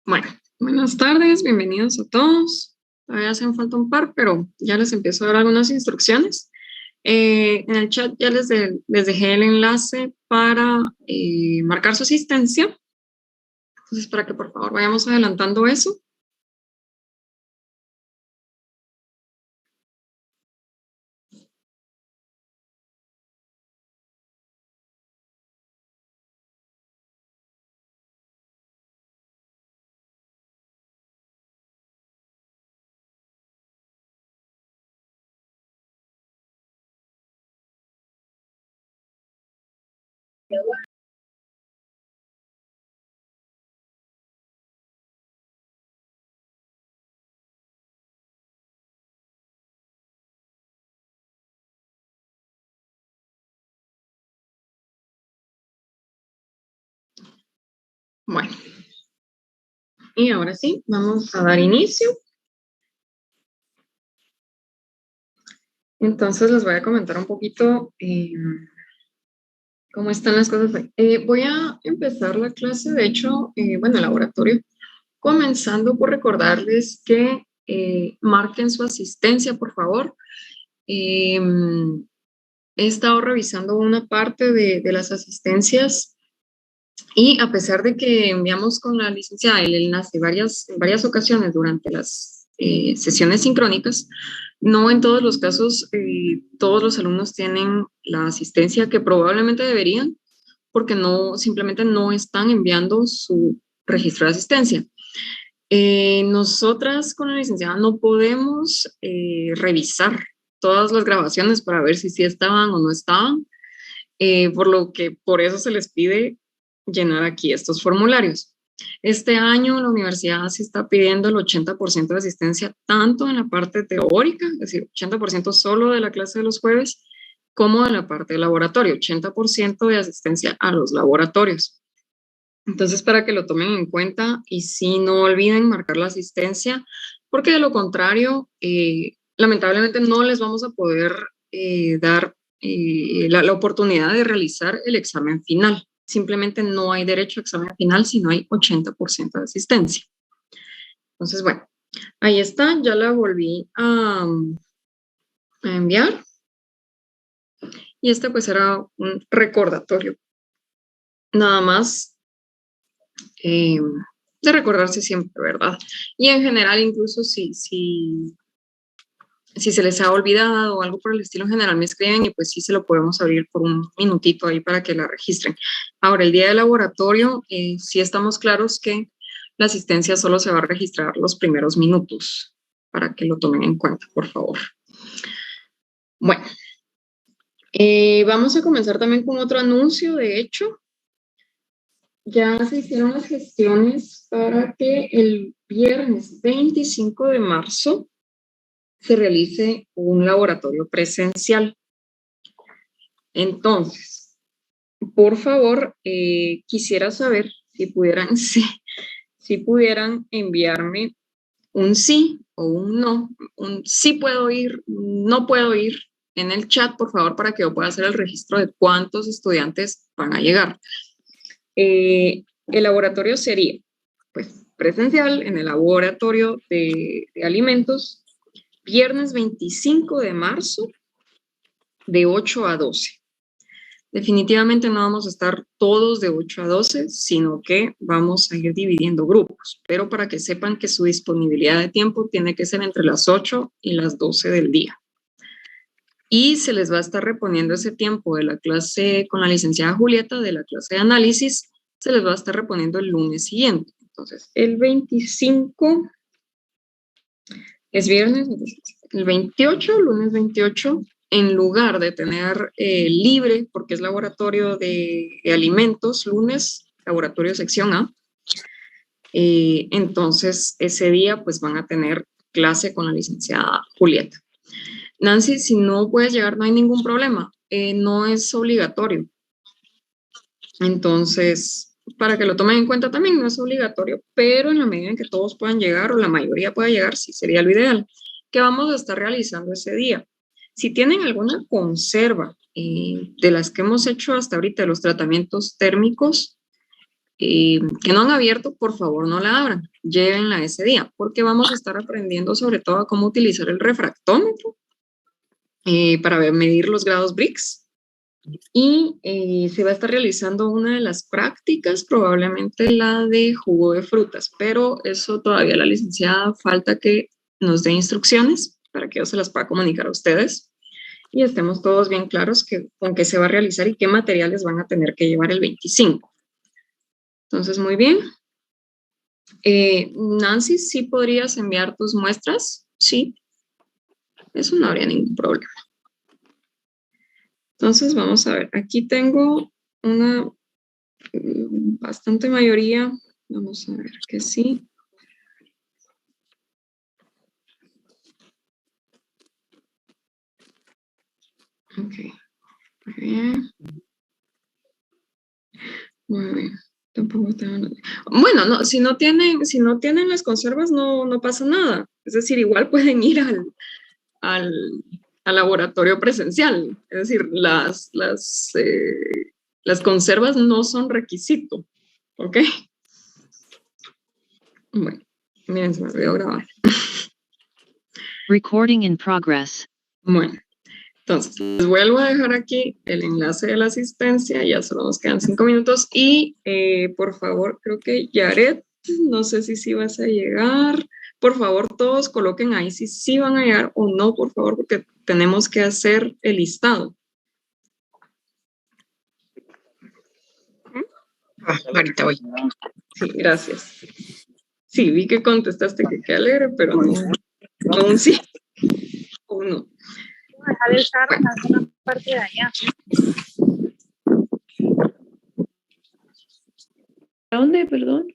Bueno, buenas tardes, bienvenidos a todos. Todavía hacen falta un par, pero ya les empiezo a dar algunas instrucciones. En el chat ya les dejé el enlace para marcar su asistencia. Entonces, para que por favor vayamos adelantando eso. Bueno, y ahora sí, vamos a dar inicio. Entonces les voy a comentar un poquito cómo están las cosas hoy. Voy a empezar la clase, de hecho, bueno, el laboratorio, comenzando por recordarles que marquen su asistencia, por favor. He estado revisando una parte de las asistencias y a pesar de que enviamos con la licenciada el enlace en varias ocasiones durante las sesiones sincrónicas, no en todos los casos todos los alumnos tienen la asistencia que probablemente deberían, porque simplemente no están enviando su registro de asistencia. Nosotras con la licenciada no podemos revisar todas las grabaciones para ver si sí estaban o no estaban, por eso se les pide llenar aquí estos formularios. Este año la universidad se está pidiendo el 80% de asistencia, tanto en la parte teórica, es decir, 80% solo de la clase de los jueves, como en la parte del laboratorio, 80% de asistencia a los laboratorios. Entonces, para que lo tomen en cuenta y si no olviden marcar la asistencia, porque de lo contrario, lamentablemente no les vamos a poder dar la oportunidad de realizar el examen final. Simplemente no hay derecho a examen final si no hay 80% de asistencia. Entonces, bueno, ahí está, ya la volví a enviar. Y este pues era un recordatorio. Nada más de recordarse siempre, ¿verdad? Y en general, incluso si se les ha olvidado o algo por el estilo, en general me escriben y pues sí se lo podemos abrir por un minutito ahí para que la registren. Ahora, el día del laboratorio, sí estamos claros que la asistencia solo se va a registrar los primeros minutos, para que lo tomen en cuenta, por favor. Bueno, vamos a comenzar también con otro anuncio, de hecho. Ya se hicieron las gestiones para que el viernes 25 de marzo se realice un laboratorio presencial. Entonces, por favor, quisiera saber si pudieran, si pudieran enviarme un sí o un no, un sí puedo ir, no puedo ir en el chat, por favor, para que yo pueda hacer el registro de cuántos estudiantes van a llegar. El laboratorio sería, pues, presencial en el laboratorio de alimentos, viernes 25 de marzo, de 8 a 12. Definitivamente no vamos a estar todos de 8 a 12, sino que vamos a ir dividiendo grupos, pero para que sepan que su disponibilidad de tiempo tiene que ser entre las 8 y las 12 del día. Y se les va a estar reponiendo ese tiempo de la clase con la licenciada Julieta, de la clase de análisis, se les va a estar reponiendo el lunes siguiente. Entonces, el 25 es viernes, el 28, lunes 28, en lugar de tener libre, porque es laboratorio de alimentos, lunes, laboratorio sección A, entonces ese día pues van a tener clase con la licenciada Julieta. Nancy, si no puedes llegar no hay ningún problema, no es obligatorio. Entonces, para que lo tomen en cuenta también, no es obligatorio, pero en la medida en que todos puedan llegar o la mayoría pueda llegar, sí sería lo ideal. ¿Qué vamos a estar realizando ese día? Si tienen alguna conserva de las que hemos hecho hasta ahorita, los tratamientos térmicos, que no han abierto, por favor no la abran, llévenla ese día, porque vamos a estar aprendiendo sobre todo a cómo utilizar el refractómetro para medir los grados Brix. Y se va a estar realizando una de las prácticas, probablemente la de jugo de frutas, pero eso todavía la licenciada falta que nos dé instrucciones para que yo se las pueda comunicar a ustedes y estemos todos bien claros con qué se va a realizar y qué materiales van a tener que llevar el 25. Entonces, muy bien. Nancy, ¿sí podrías enviar tus muestras? Sí, eso no habría ningún problema. Entonces, vamos a ver, aquí tengo una bastante mayoría, vamos a ver que sí. Ok, muy bien. Muy bien. Tampoco tengo... Bueno, no, si no tienen las conservas, no pasa nada. Es decir, igual pueden ir al laboratorio presencial. Es decir, las conservas no son requisito. ¿Ok? Bueno, miren, se me olvidó grabar. Recording in progress. Bueno, entonces les vuelvo a dejar aquí el enlace de la asistencia, ya solo nos quedan 5 minutos y por favor, creo que Yaret, no sé si sí vas a llegar, por favor todos coloquen ahí si sí van a llegar o no, por favor, porque tenemos que hacer el listado. Ahorita voy. Sí, gracias. Sí, vi que contestaste que qué alegre, pero no un sí o no. Dejar el carro en alguna parte de allá. ¿Dónde, perdón?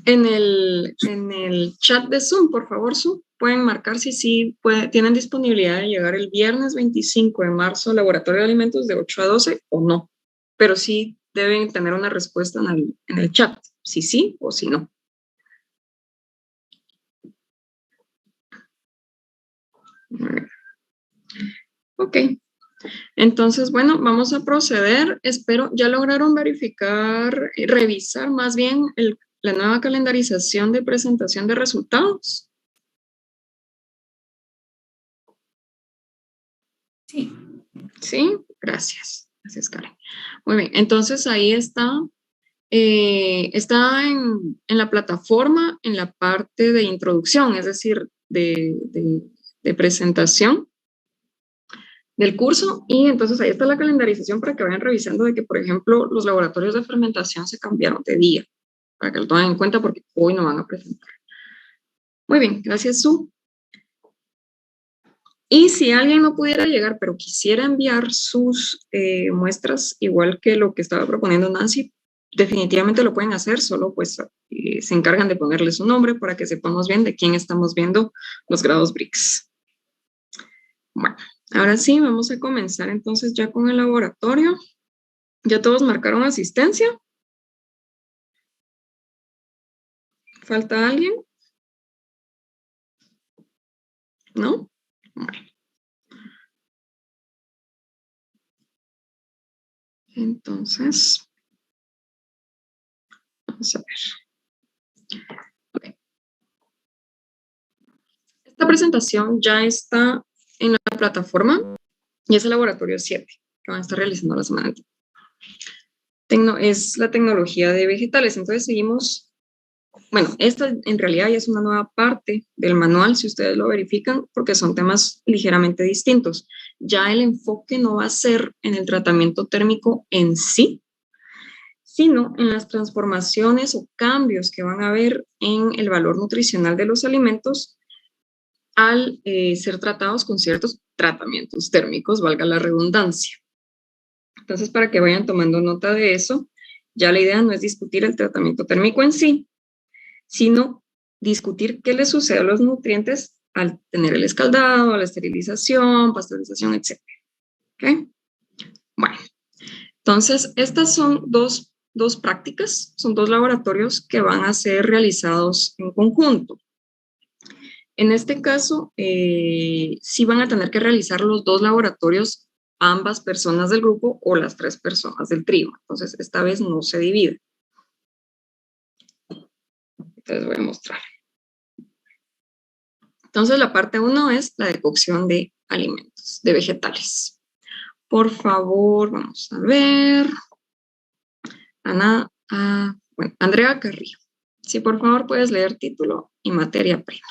En el chat de Zoom, por favor, Zoom, pueden marcar si sí tienen disponibilidad de llegar el viernes 25 de marzo al Laboratorio de Alimentos de 8 a 12 o no. Pero sí deben tener una respuesta en el chat, si sí o si no. Ok. Entonces, bueno, vamos a proceder. Espero, ¿ya lograron verificar, revisar más bien la nueva calendarización de presentación de resultados? Sí. Sí, gracias. Gracias, Karen. Muy bien, entonces ahí está. Está en la plataforma, en la parte de introducción, es decir, de presentación del curso, y entonces ahí está la calendarización para que vayan revisando de que, por ejemplo, los laboratorios de fermentación se cambiaron de día, para que lo tomen en cuenta porque hoy no van a presentar. Muy bien, gracias, Su. Y si alguien no pudiera llegar, pero quisiera enviar sus muestras, igual que lo que estaba proponiendo Nancy, definitivamente lo pueden hacer, solo pues se encargan de ponerle su nombre para que sepamos bien de quién estamos viendo los grados Brix. Bueno, ahora sí, vamos a comenzar entonces ya con el laboratorio. ¿Ya todos marcaron asistencia? ¿Falta alguien? ¿No? Bueno. Entonces, vamos a ver. Okay. Esta presentación ya está en la plataforma y es el laboratorio 7 que van a estar realizando la semana anterior. Es la tecnología de vegetales, entonces seguimos, bueno, esta en realidad ya es una nueva parte del manual, si ustedes lo verifican, porque son temas ligeramente distintos. Ya el enfoque no va a ser en el tratamiento térmico en sí, sino en las transformaciones o cambios que van a haber en el valor nutricional de los alimentos al ser tratados con ciertos tratamientos térmicos, valga la redundancia. Entonces, para que vayan tomando nota de eso, ya la idea no es discutir el tratamiento térmico en sí, sino discutir qué le sucede a los nutrientes al tener el escaldado, la esterilización, pasteurización, etc. ¿Okay? Bueno, entonces estas son dos prácticas, son dos laboratorios que van a ser realizados en conjunto. En este caso, sí van a tener que realizar los dos laboratorios ambas personas del grupo o las 3 personas del trío. Entonces, esta vez no se divide. Les voy a mostrar. Entonces, la parte 1 es la de cocción de alimentos, de vegetales. Por favor, vamos a ver. Bueno, Andrea Carrillo. Sí, por favor, puedes leer título y materia prima.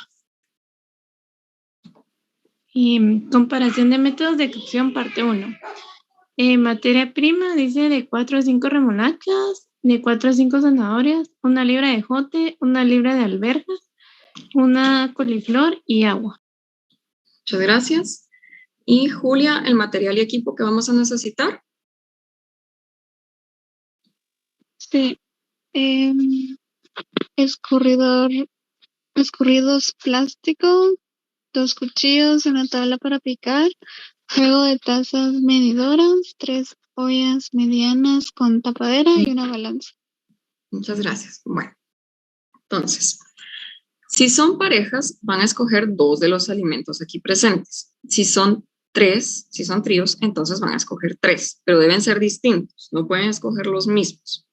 Comparación de métodos de cocción, parte 1. Materia prima dice de 4 a 5 remolachas, de 4 a 5 zanahorias, 1 libra de ejote, 1 libra de alberjas, 1 coliflor y agua. Muchas gracias. Y Julia, el material y equipo que vamos a necesitar. Sí. Escurridos plásticos, 2 cuchillos, una tabla para picar, juego de tazas medidoras, 3 ollas medianas con tapadera y una balanza. Muchas gracias. Bueno, entonces, si son parejas, van a escoger 2 de los alimentos aquí presentes. Si son tríos, entonces van a escoger 3, pero deben ser distintos, no pueden escoger los mismos.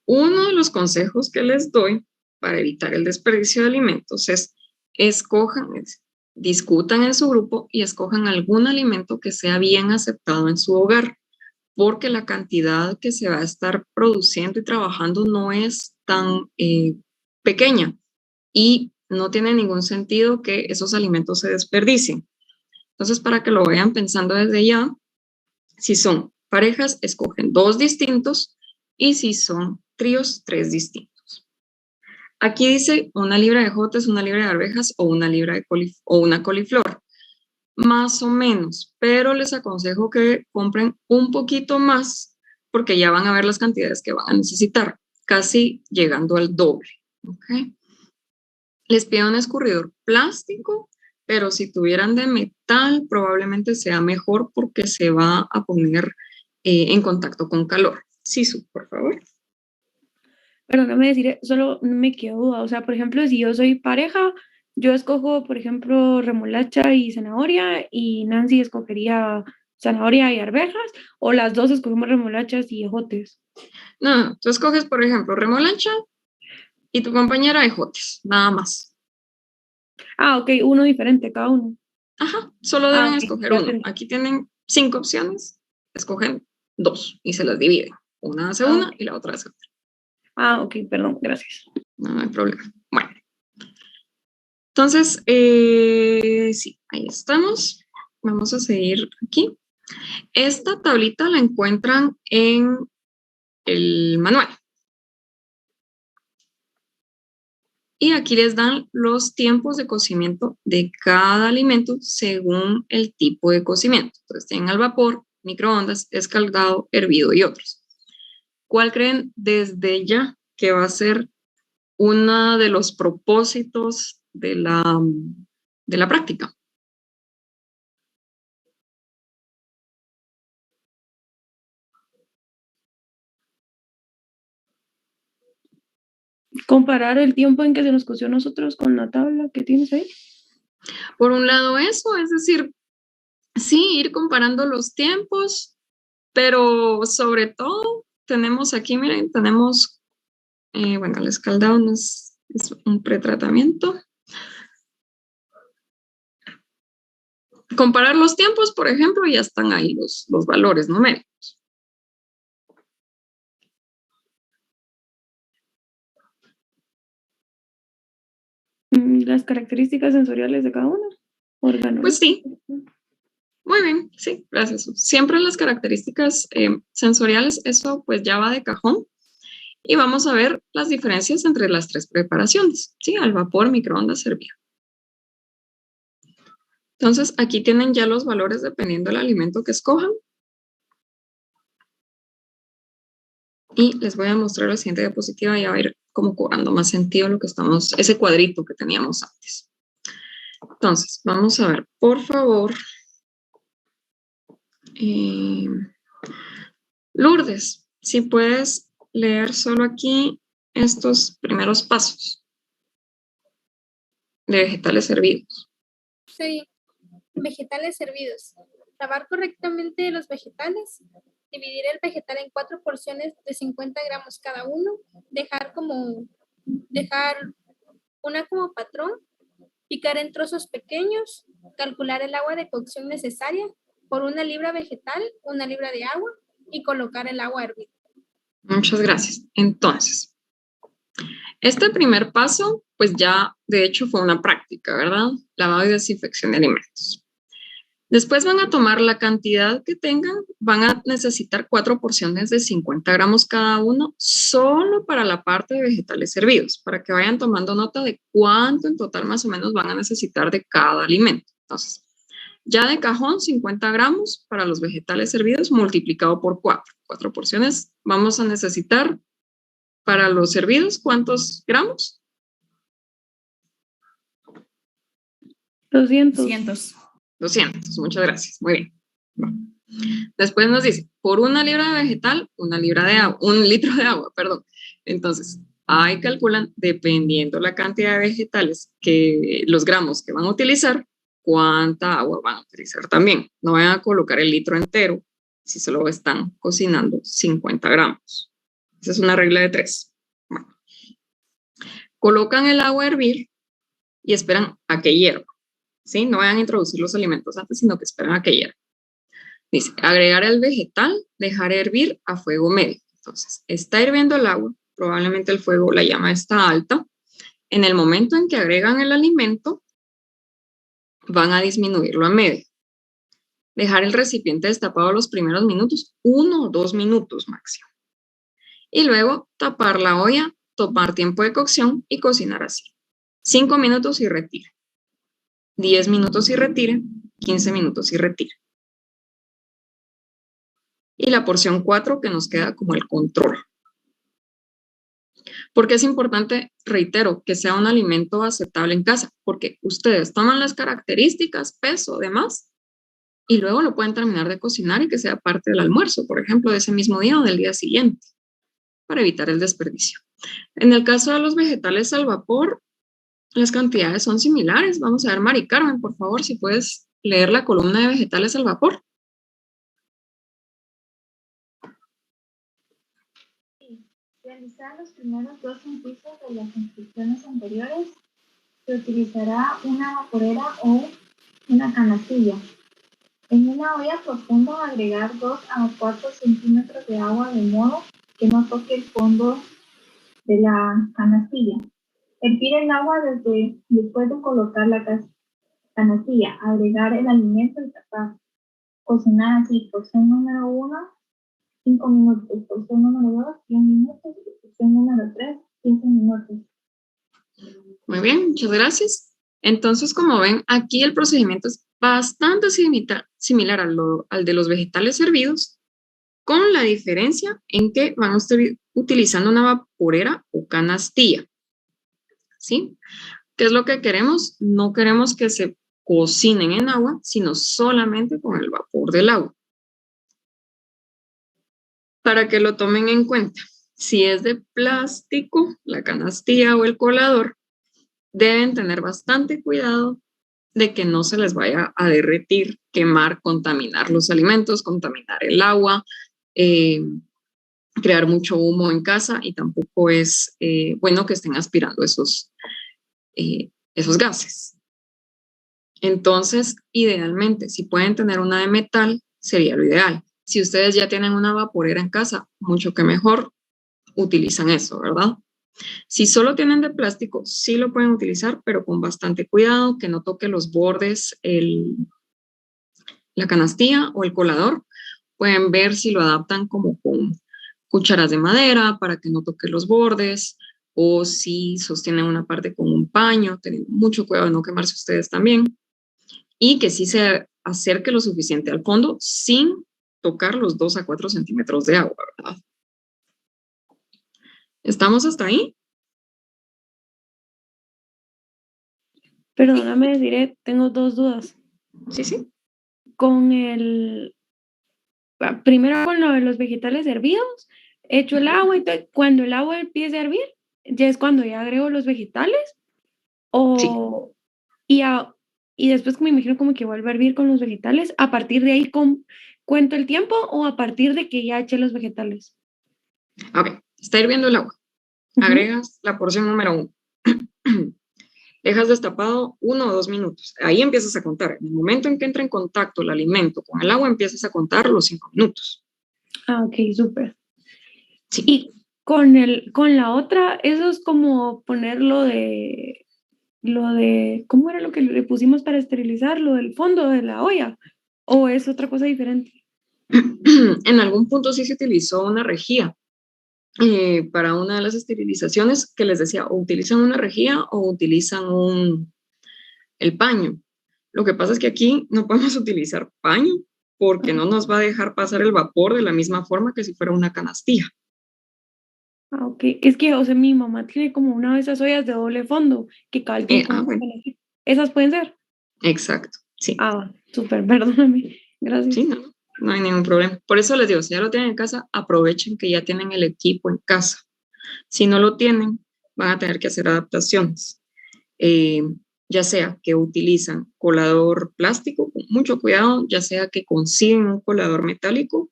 Uno de los consejos que les doy para evitar el desperdicio de alimentos es discutan en su grupo y escojan algún alimento que sea bien aceptado en su hogar, porque la cantidad que se va a estar produciendo y trabajando no es tan pequeña y no tiene ningún sentido que esos alimentos se desperdicien. Entonces, para que lo vayan pensando desde ya, si son parejas, escogen 2 distintos y si son tríos, 3 distintos. Aquí dice 1 libra de ejotes, 1 libra de arvejas o 1 libra de una coliflor. Más o menos, pero les aconsejo que compren un poquito más porque ya van a ver las cantidades que van a necesitar, casi llegando al doble. ¿Okay? Les pido un escurridor plástico, pero si tuvieran de metal probablemente sea mejor porque se va a poner en contacto con calor. Sisu, por favor. Perdóname decir, solo me quedó duda. O sea, por ejemplo, si yo soy pareja, yo escojo, por ejemplo, remolacha y zanahoria, y Nancy escogería zanahoria y arvejas, o las dos escogemos remolachas y ejotes. No, tú escoges, por ejemplo, remolacha y tu compañera ejotes, nada más. Ah, ok, uno diferente cada uno. Ajá, solo deben Ok, escoger ya uno. entendí. Aquí tienen 5 opciones, escogen 2 y se las dividen. Una hace una y la otra hace otra. Ah, ok, perdón, gracias. No hay problema. Bueno. Entonces, sí, ahí estamos. Vamos a seguir aquí. Esta tablita la encuentran en el manual. Y aquí les dan los tiempos de cocimiento de cada alimento según el tipo de cocimiento. Entonces tienen al vapor, microondas, escaldado, hervido y otros. ¿Cuál creen desde ya que va a ser uno de los propósitos de la práctica? Comparar el tiempo en que se nos coció a nosotros con la tabla que tienes ahí. Por un lado eso, es decir, sí, ir comparando los tiempos, pero sobre todo tenemos aquí, miren, tenemos, bueno, el escaldado no es un pretratamiento. Comparar los tiempos, por ejemplo, ya están ahí los valores numéricos. Las características sensoriales de cada uno. Órgano. Pues sí. Muy bien, sí, gracias. Siempre las características sensoriales, eso pues ya va de cajón. Y vamos a ver las diferencias entre las 3 preparaciones, ¿sí? Al vapor, microondas, hervido. Entonces, aquí tienen ya los valores dependiendo del alimento que escojan. Y les voy a mostrar la siguiente diapositiva y a ver cómo cobrando más sentido lo que estamos, ese cuadrito que teníamos antes. Entonces, vamos a ver, por favor. Lourdes, si puedes leer solo aquí estos primeros pasos de vegetales hervidos. Sí, vegetales hervidos. Lavar correctamente los vegetales. Dividir el vegetal en 4 porciones de 50 gramos cada uno. Dejar como dejar una como patrón, picar en trozos pequeños, calcular el agua de cocción necesaria por 1 libra vegetal, 1 libra de agua y colocar el agua a hervir. Muchas gracias. Entonces, este primer paso, pues ya de hecho fue una práctica, ¿verdad? Lavado y desinfección de alimentos. Después van a tomar la cantidad que tengan, van a necesitar 4 porciones de 50 gramos cada uno, solo para la parte de vegetales hervidos, para que vayan tomando nota de cuánto en total más o menos van a necesitar de cada alimento. Entonces, ya de cajón, 50 gramos para los vegetales hervidos multiplicado por 4. 4 porciones vamos a necesitar para los hervidos, ¿cuántos gramos? 200. 200, muchas gracias, muy bien. Bueno. Después nos dice, por 1 libra de vegetal, 1 libra de agua, 1 litro de agua, perdón. Entonces, ahí calculan, dependiendo la cantidad de vegetales, que los gramos que van a utilizar, cuánta agua van a utilizar también. No van a colocar el litro entero si solo están cocinando 50 gramos. Esa es una regla de 3. Bueno. Colocan el agua a hervir y esperan a que hierva. ¿Sí? No vayan a introducir los alimentos antes, sino que esperan a que hierva. Dice, agregar el vegetal, dejar hervir a fuego medio. Entonces, está hirviendo el agua, probablemente el fuego, la llama está alta. En el momento en que agregan el alimento, van a disminuirlo a medio. Dejar el recipiente destapado los primeros minutos, 1 o 2 minutos máximo. Y luego tapar la olla, tomar tiempo de cocción y cocinar así. 5 minutos y retire. 10 minutos y retire, 15 minutos y retire. Y la porción 4 que nos queda como el control. Porque es importante, reitero, que sea un alimento aceptable en casa, porque ustedes toman las características, peso, demás, y luego lo pueden terminar de cocinar y que sea parte del almuerzo, por ejemplo, de ese mismo día o del día siguiente, para evitar el desperdicio. En el caso de los vegetales al vapor, las cantidades son similares. Vamos a ver, Mari Carmen, por favor, si puedes leer la columna de vegetales al vapor. Realizar los primeros 2 incisos de las instrucciones anteriores, se utilizará una vaporera o una canastilla. En una olla profunda agregar 2 a 4 centímetros de agua de modo que no toque el fondo de la canastilla. Hervir el agua después de colocar la canastilla, agregar el alimento y tapar. Cocinar así, porción número 1, 5 minutos, porción número 2, 10 minutos, y porción número 3, 15 minutos. Muy bien, muchas gracias. Entonces, como ven, aquí el procedimiento es bastante similar al de los vegetales hervidos, con la diferencia en que van a estar utilizando una vaporera o canastilla. ¿Sí? ¿Qué es lo que queremos? No queremos que se cocinen en agua, sino solamente con el vapor del agua. Para que lo tomen en cuenta, si es de plástico, la canastilla o el colador, deben tener bastante cuidado de que no se les vaya a derretir, quemar, contaminar los alimentos, contaminar el agua, crear mucho humo en casa, y tampoco es bueno que estén aspirando esos gases. Entonces, idealmente, si pueden tener una de metal, sería lo ideal. Si ustedes ya tienen una vaporera en casa, mucho que mejor, utilizan eso, ¿verdad? Si solo tienen de plástico, sí lo pueden utilizar, pero con bastante cuidado, que no toque los bordes la canastilla o el colador. Pueden ver si lo adaptan como con cucharas de madera para que no toque los bordes, o si sostienen una parte con un paño, teniendo mucho cuidado de no quemarse ustedes también, y que sí se acerque lo suficiente al fondo sin tocar los 2 a 4 centímetros de agua, ¿verdad? ¿Estamos hasta ahí? Perdóname, diré, tengo 2 dudas. Sí. Primero con lo de los vegetales hervidos, echo el agua y cuando el agua empiece a hervir, ya es cuando ya agrego los vegetales, y después me imagino como que vuelve a hervir con los vegetales. ¿A partir de ahí cuento el tiempo o a partir de que ya eché los vegetales? Ok, está hirviendo el agua. Agregas la porción número 1. Dejas destapado 1 o 2 minutos. Ahí empiezas a contar. En el momento en que entra en contacto el alimento con el agua, empiezas a contar los 5 minutos. Ah, ok, súper. Sí. Y con la otra, eso es como poner lo de, ¿cómo era lo que le pusimos para esterilizar? Lo del fondo de la olla. ¿O es otra cosa diferente? En algún punto sí se utilizó una rejilla para una de las esterilizaciones que les decía, o utilizan una rejilla o utilizan el paño. Lo que pasa es que aquí no podemos utilizar paño porque no nos va a dejar pasar el vapor de la misma forma que si fuera una canastilla. Ah, ok. Es que, o sea, mi mamá tiene como una de esas ollas de doble fondo que tiene como Bueno, ¿esas pueden ser? exacto, sí. Ah, súper, perdóname. Gracias. Sí, no hay ningún problema. Por eso les digo, si ya lo tienen en casa, aprovechen que ya tienen el equipo en casa. Si no lo tienen, van a tener que hacer adaptaciones. Ya sea que utilizan colador plástico con mucho cuidado, ya sea que consiguen un colador metálico,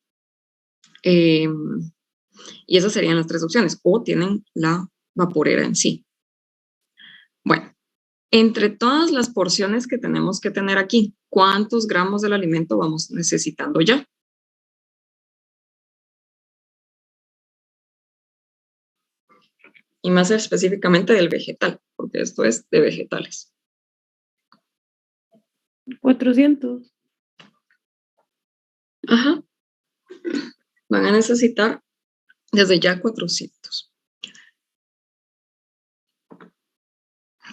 y esas serían las 3 opciones, o tienen la vaporera en sí. Bueno, entre todas las porciones que tenemos que tener aquí, ¿cuántos gramos del alimento vamos necesitando ya? Y más específicamente del vegetal, porque esto es de vegetales. 400. Ajá. Van a necesitar desde ya 400.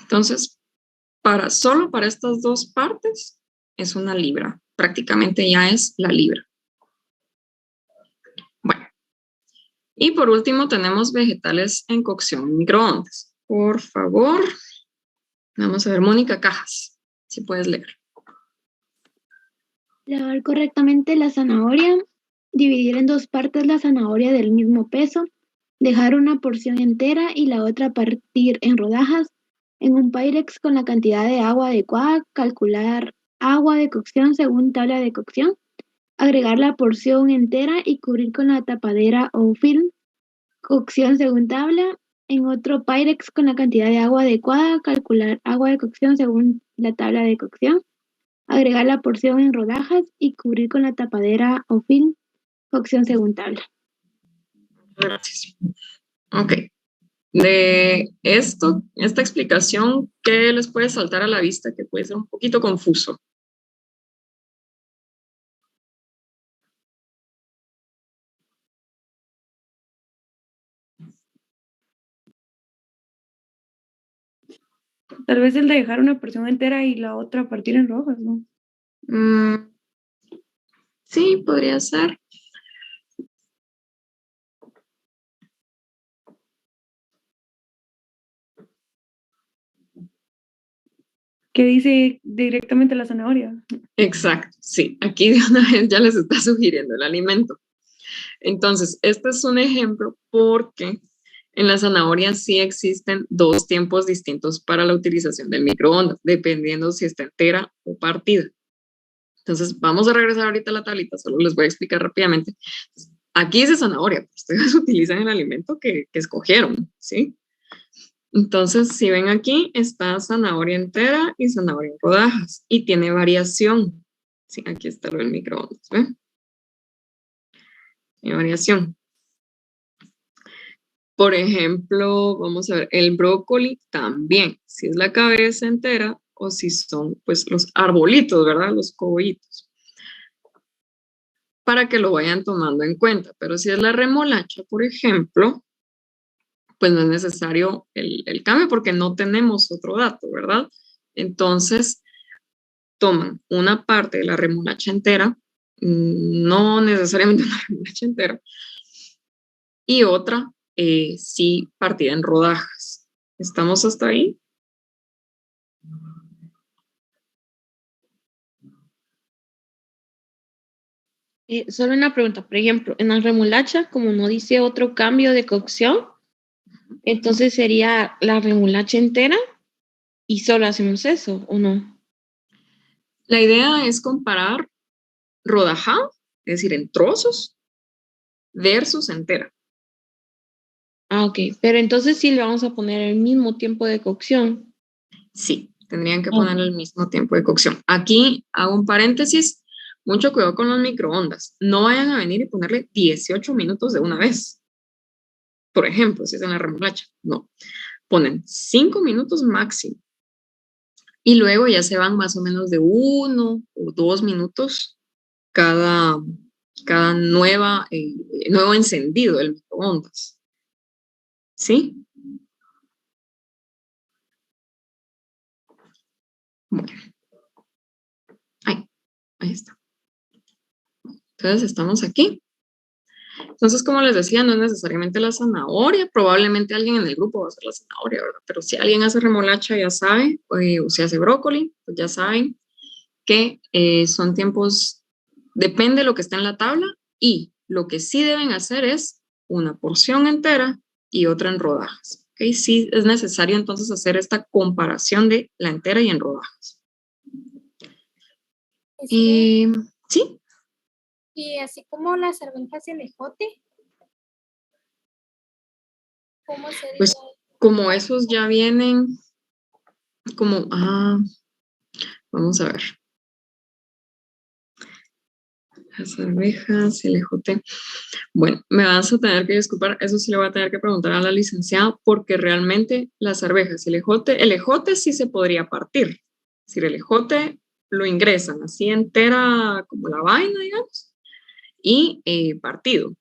Entonces, solo para estas 2 partes es 1 libra. Prácticamente ya es la libra. Bueno. Y por último tenemos vegetales en cocción en microondas. Por favor, vamos a ver, Mónica Cajas, si puedes leer. Lavar correctamente la zanahoria, dividir en 2 partes la zanahoria del mismo peso, dejar una porción entera y la otra partir en rodajas, en un Pyrex con la cantidad de agua adecuada, calcular agua de cocción según tabla de cocción, agregar la porción entera y cubrir con la tapadera o film, cocción según tabla, en otro Pyrex con la cantidad de agua adecuada, calcular agua de cocción según la tabla de cocción, agregar la porción en rodajas y cubrir con la tapadera o film, cocción según tabla. Gracias. Ok. De esta explicación, ¿qué les puede saltar a la vista que puede ser un poquito confuso? Tal vez el de dejar una porción entera y la otra partir en rojas, ¿no? Sí, podría ser. Que dice directamente la zanahoria. Exacto, sí. Aquí de una vez ya les está sugiriendo el alimento. Entonces, este es un ejemplo porque en la zanahoria sí existen 2 tiempos distintos para la utilización del microondas, dependiendo si está entera o partida. Entonces, vamos a regresar ahorita a la tablita, solo les voy a explicar rápidamente. Aquí dice zanahoria, ustedes utilizan el alimento que escogieron, ¿sí? Entonces, si ven aquí, está zanahoria entera y zanahoria en rodajas, y tiene variación. Sí, aquí está lo del microondas, ¿ven? Tiene variación. Por ejemplo, vamos a ver, el brócoli también, si es la cabeza entera o si son pues los arbolitos, ¿verdad? Los cogollitos. Para que lo vayan tomando en cuenta. Pero si es la remolacha, por ejemplo, pues no es necesario el cambio porque no tenemos otro dato, ¿verdad? Entonces, toman una parte de la remolacha entera, no necesariamente una remolacha entera, y otra sí partida en rodajas. ¿Estamos hasta ahí? Solo una pregunta, por ejemplo, en la remolacha, como no dice otro cambio de cocción, entonces sería la remolacha entera y solo hacemos eso, ¿o no? La idea es comparar rodajado, es decir, en trozos, versus entera. Ah, ok. Pero entonces sí le vamos a poner el mismo tiempo de cocción. Sí, tendrían que poner el mismo tiempo de cocción. Aquí hago un paréntesis. Mucho cuidado con los microondas. No vayan a venir y ponerle 18 minutos de una vez. Por ejemplo, si es en la remolacha. No. Ponen 5 minutos máximo. Y luego ya se van más o menos de 1 o 2 minutos cada nuevo encendido del microondas. ¿Sí? Bueno. Ahí está. Entonces estamos aquí. Entonces, como les decía, no es necesariamente la zanahoria. Probablemente alguien en el grupo va a hacer la zanahoria, ¿verdad? Pero si alguien hace remolacha, ya sabe, o si hace brócoli, pues ya saben que son tiempos, depende de lo que está en la tabla, y lo que sí deben hacer es una porción entera y otra en rodajas. ¿Okay? Sí es necesario entonces hacer esta comparación de la entera y en rodajas. Sí. ¿Sí? Y así como las arvejas y el ejote. ¿Cómo sería? Pues como esos ya vienen, como, vamos a ver. Las arvejas, el ejote. Bueno, me vas a tener que disculpar, eso sí le voy a tener que preguntar a la licenciada, porque realmente las arvejas, el ejote sí se podría partir. Es decir, el ejote lo ingresan así entera como la vaina, digamos, y partido,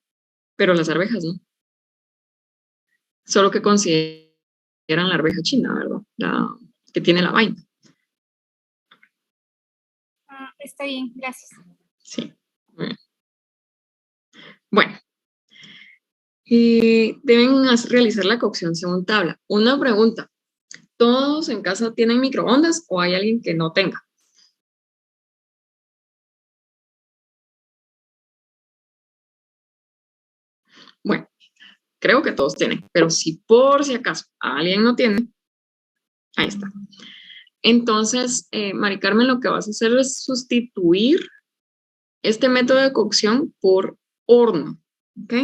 pero las arvejas no. Solo que consideran la arveja china, ¿verdad? La que tiene la vaina. Está bien, gracias. Sí. Bueno. Deben realizar la cocción según tabla. Una pregunta. ¿Todos en casa tienen microondas o hay alguien que no tenga? Bueno, creo que todos tienen, pero si por si acaso alguien no tiene, ahí está. Entonces, Mari Carmen, lo que vas a hacer es sustituir este método de cocción por horno, ¿ok?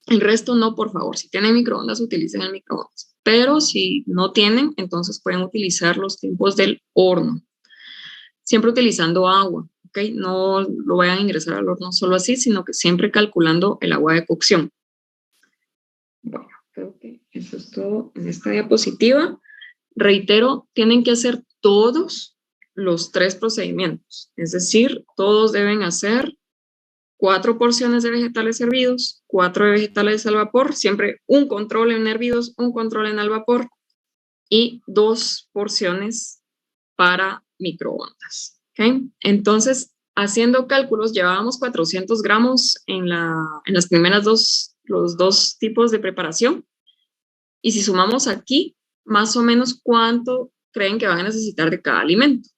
El resto no, por favor. Si tienen microondas, utilicen el microondas. Pero si no tienen, entonces pueden utilizar los tiempos del horno. Siempre utilizando agua, ¿ok? No lo vayan a ingresar al horno solo así, sino que siempre calculando el agua de cocción. Bueno, creo que eso es todo en esta diapositiva. Reitero, tienen que hacer todos los 3 procedimientos. Es decir, todos deben hacer 4 porciones de vegetales hervidos, 4 de vegetales al vapor, siempre un control en hervidos, un control en al vapor y 2 porciones para microondas. ¿Okay? Entonces, haciendo cálculos, llevábamos 400 gramos en las primeras los dos tipos de preparación. Y si sumamos aquí, más o menos cuánto creen que van a necesitar de cada alimento.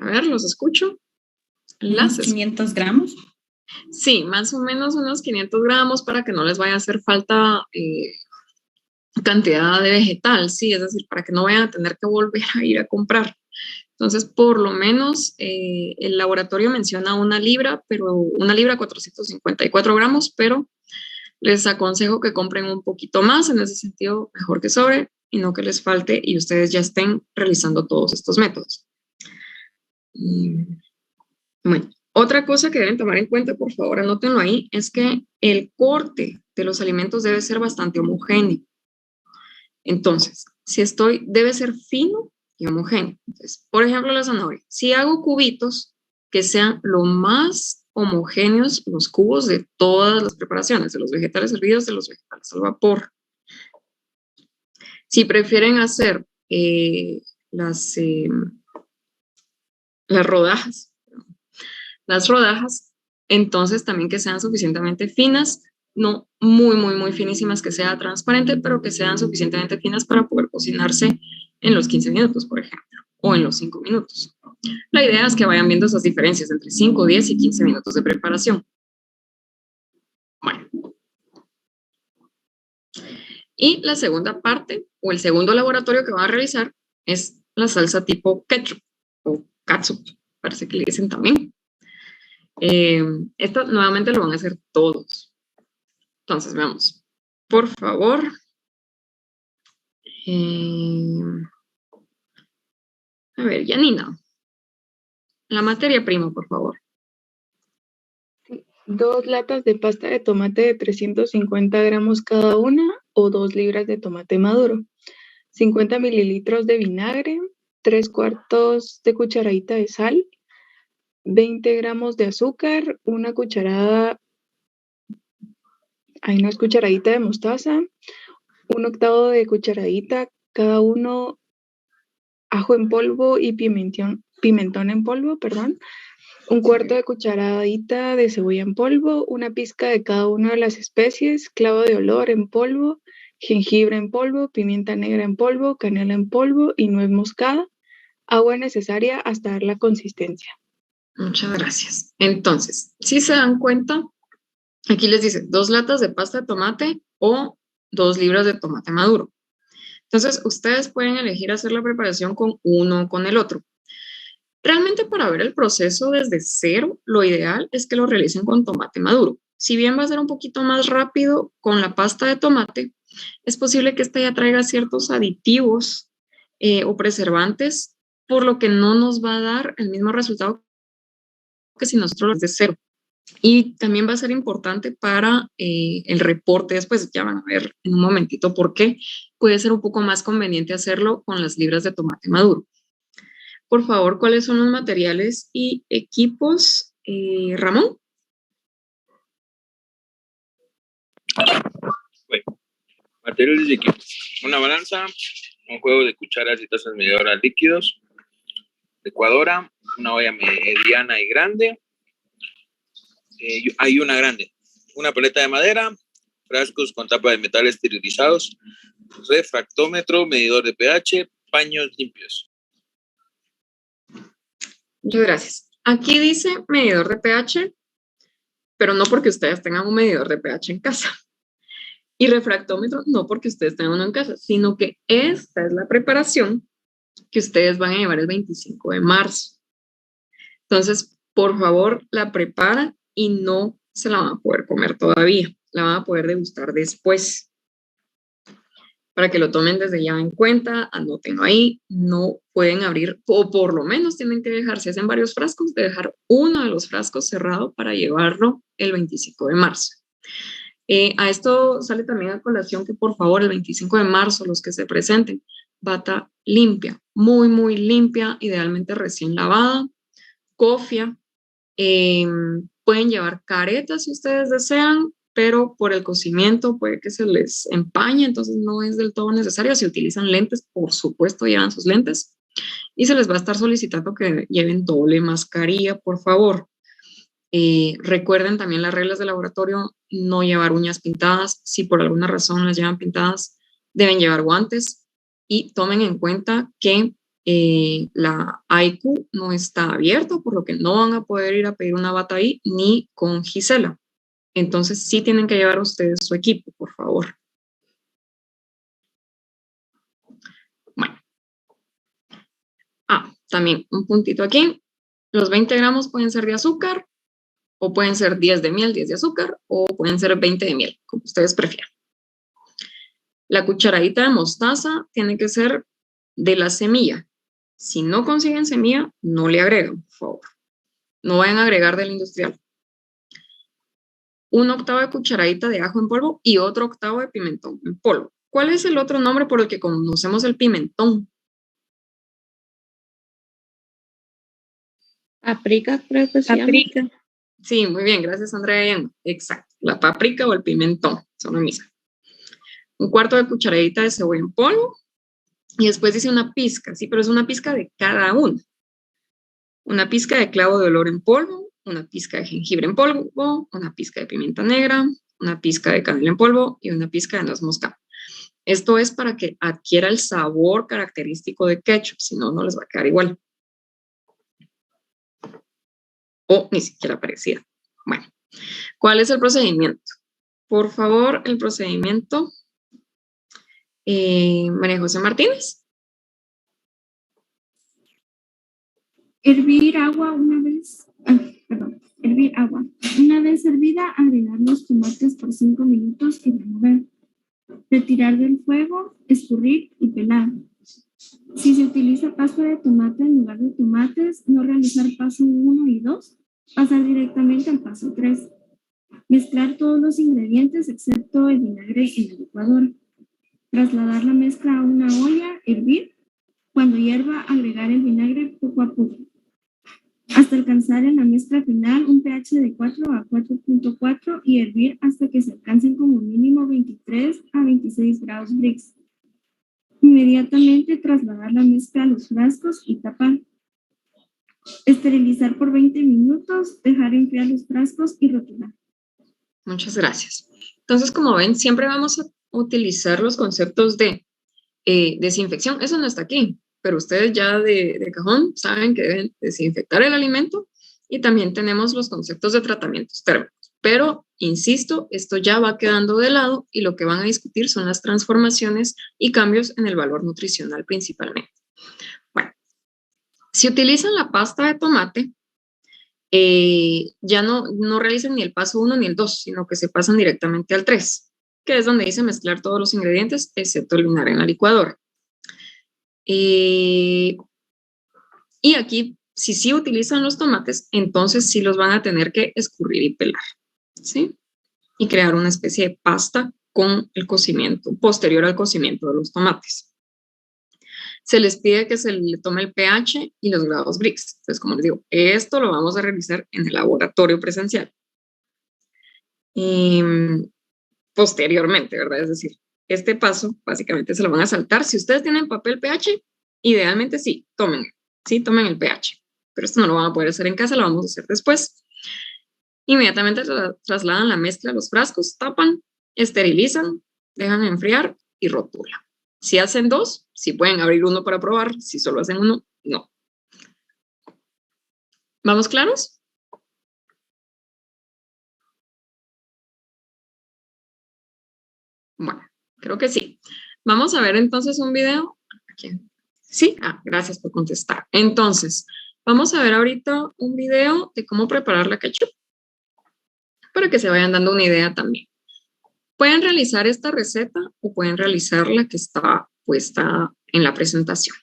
A ver, los escucho. ¿Unos 500 gramos? Sí, más o menos unos 500 gramos para que no les vaya a hacer falta cantidad de vegetal, sí, es decir, para que no vayan a tener que volver a ir a comprar. Entonces, por lo menos el laboratorio menciona 1 libra, pero 1 libra 454 gramos, pero les aconsejo que compren un poquito más, en ese sentido, mejor que sobre y no que les falte y ustedes ya estén realizando todos estos métodos. Bueno, otra cosa que deben tomar en cuenta, por favor, anótenlo ahí, es que el corte de los alimentos debe ser bastante homogéneo. Entonces, debe ser fino y homogéneo. Entonces, por ejemplo, la zanahoria. Si hago cubitos, que sean lo más homogéneos los cubos de todas las preparaciones, de los vegetales hervidos, de los vegetales al vapor. Si prefieren hacer las rodajas, entonces también que sean suficientemente finas, no muy finísimas, que sea transparente, pero que sean suficientemente finas para poder cocinarse en los 15 minutos, por ejemplo, o en los 5 minutos. La idea es que vayan viendo esas diferencias entre 5, 10 y 15 minutos de preparación. Bueno. Y la segunda parte o el segundo laboratorio que van a realizar es la salsa tipo ketchup o catsup, parece que le dicen también. Esto nuevamente lo van a hacer todos. Entonces, veamos. Por favor. A ver, Janina. La materia prima, por favor. 2 latas de pasta de tomate de 350 gramos cada una o 2 libras de tomate maduro. 50 mililitros de vinagre, 3/4 de cucharadita de sal, 20 gramos de azúcar, una cucharadita de mostaza, 1/8 de cucharadita cada uno ajo en polvo y pimentón en polvo, perdón. 1/4 de cucharadita de cebolla en polvo, una pizca de cada una de las especies, clavo de olor en polvo, jengibre en polvo, pimienta negra en polvo, canela en polvo y nuez moscada. Agua necesaria hasta dar la consistencia. Muchas gracias. Entonces, si se dan cuenta, aquí les dice 2 latas de pasta de tomate o 2 libras de tomate maduro. Entonces, ustedes pueden elegir hacer la preparación con uno o con el otro. Realmente para ver el proceso desde cero, lo ideal es que lo realicen con tomate maduro. Si bien va a ser un poquito más rápido con la pasta de tomate, es posible que esta ya traiga ciertos aditivos o preservantes, por lo que no nos va a dar el mismo resultado que si nosotros lo hacemos desde cero. Y también va a ser importante para el reporte después, ya van a ver en un momentito por qué puede ser un poco más conveniente hacerlo con las libras de tomate maduro. Por favor, ¿cuáles son los materiales y equipos? Ramón. Bueno, materiales y equipos. Una balanza, un juego de cucharas y tazas medidoras líquidos, licuadora, una olla mediana y grande, hay una grande, una paleta de madera, frascos con tapa de metal esterilizados, refractómetro, medidor de pH, paños limpios. Muchas gracias. Aquí dice medidor de pH, pero no porque ustedes tengan un medidor de pH en casa. Y refractómetro no porque ustedes tengan uno en casa, sino que esta es la preparación que ustedes van a llevar el 25 de marzo. Entonces, por favor, la preparan y no se la van a poder comer todavía. La van a poder degustar después. Para que lo tomen desde ya en cuenta, anótenlo ahí, no pueden abrir, o por lo menos tienen que dejar, si hacen varios frascos, de dejar uno de los frascos cerrado para llevarlo el 25 de marzo. A esto sale también a colación que por favor el 25 de marzo los que se presenten, bata limpia, muy, muy limpia, idealmente recién lavada, cofia, pueden llevar caretas si ustedes desean, pero por el cocimiento puede que se les empañe, entonces no es del todo necesario. Si utilizan lentes, por supuesto llevan sus lentes y se les va a estar solicitando que lleven doble mascarilla, por favor. Recuerden también las reglas de laboratorio, no llevar uñas pintadas. Si por alguna razón las llevan pintadas, deben llevar guantes y tomen en cuenta que la AICU no está abierta, por lo que no van a poder ir a pedir una bata ahí ni con Gisela. Entonces sí tienen que llevar ustedes su equipo, por favor. Bueno. También un puntito aquí. Los 20 gramos pueden ser de azúcar, o pueden ser 10 de miel, 10 de azúcar, o pueden ser 20 de miel, como ustedes prefieran. La cucharadita de mostaza tiene que ser de la semilla. Si no consiguen semilla, no le agregan, por favor. No vayan a agregar del industrial. 1/8 de cucharadita de ajo en polvo y otro 1/8 de pimentón en polvo. ¿Cuál es el otro nombre por el que conocemos el pimentón? Paprika, creo que se llama. Paprika. Sí, muy bien, gracias Andrea. Exacto, la paprika o el pimentón, son lo mismo. 1/4 de cucharadita de cebolla en polvo y después dice una pizca, sí, pero es una pizca de cada uno. Una pizca de clavo de olor en polvo, una pizca de jengibre en polvo, una pizca de pimienta negra, una pizca de canela en polvo y una pizca de nuez moscada. Esto es para que adquiera el sabor característico de ketchup, si no, no les va a quedar igual. O ni siquiera parecida. Bueno, ¿cuál es el procedimiento? Por favor, el procedimiento María José Martínez. Hervir agua hervir agua. Una vez hervida, agregar los tomates por 5 minutos y remover. Retirar del fuego, escurrir y pelar. Si se utiliza pasta de tomate en lugar de tomates, no realizar paso 1 y 2, pasar directamente al paso 3. Mezclar todos los ingredientes excepto el vinagre en el licuador. Trasladar la mezcla a una olla, hervir. Cuando hierva, agregar el vinagre poco a poco, hasta alcanzar en la mezcla final un pH de 4 a 4.4 y hervir hasta que se alcancen como mínimo 23 a 26 grados Brix. Inmediatamente trasladar la mezcla a los frascos y tapar. Esterilizar por 20 minutos, dejar enfriar los frascos y rotular. Muchas gracias. Entonces, como ven, siempre vamos a utilizar los conceptos de desinfección. Eso no está aquí, pero ustedes ya de cajón saben que deben desinfectar el alimento y también tenemos los conceptos de tratamientos térmicos. Pero, insisto, esto ya va quedando de lado y lo que van a discutir son las transformaciones y cambios en el valor nutricional principalmente. Bueno, si utilizan la pasta de tomate, ya no realicen ni el paso 1 ni el 2, sino que se pasan directamente al 3, que es donde dice mezclar todos los ingredientes, excepto el vinagre en la licuadora. Y aquí, si sí utilizan los tomates, entonces sí los van a tener que escurrir y pelar, ¿sí? Y crear una especie de pasta con el cocimiento, posterior al cocimiento de los tomates. Se les pide que se le tome el pH y los grados Brix. Entonces, como les digo, esto lo vamos a realizar en el laboratorio presencial. Posteriormente, ¿verdad? Es decir, este paso básicamente se lo van a saltar. Si ustedes tienen papel pH, idealmente sí, tomen el pH. Pero esto no lo van a poder hacer en casa, lo vamos a hacer después. Inmediatamente trasladan la mezcla a los frascos, tapan, esterilizan, dejan enfriar y rotulan. Si hacen 2, si pueden abrir uno para probar. Si solo hacen 1, no. ¿Vamos claros? Bueno, creo que sí. Vamos a ver entonces un video. ¿Aquí? Sí, gracias por contestar. Entonces, vamos a ver ahorita un video de cómo preparar la ketchup para que se vayan dando una idea también. Pueden realizar esta receta o pueden realizar la que está puesta en la presentación.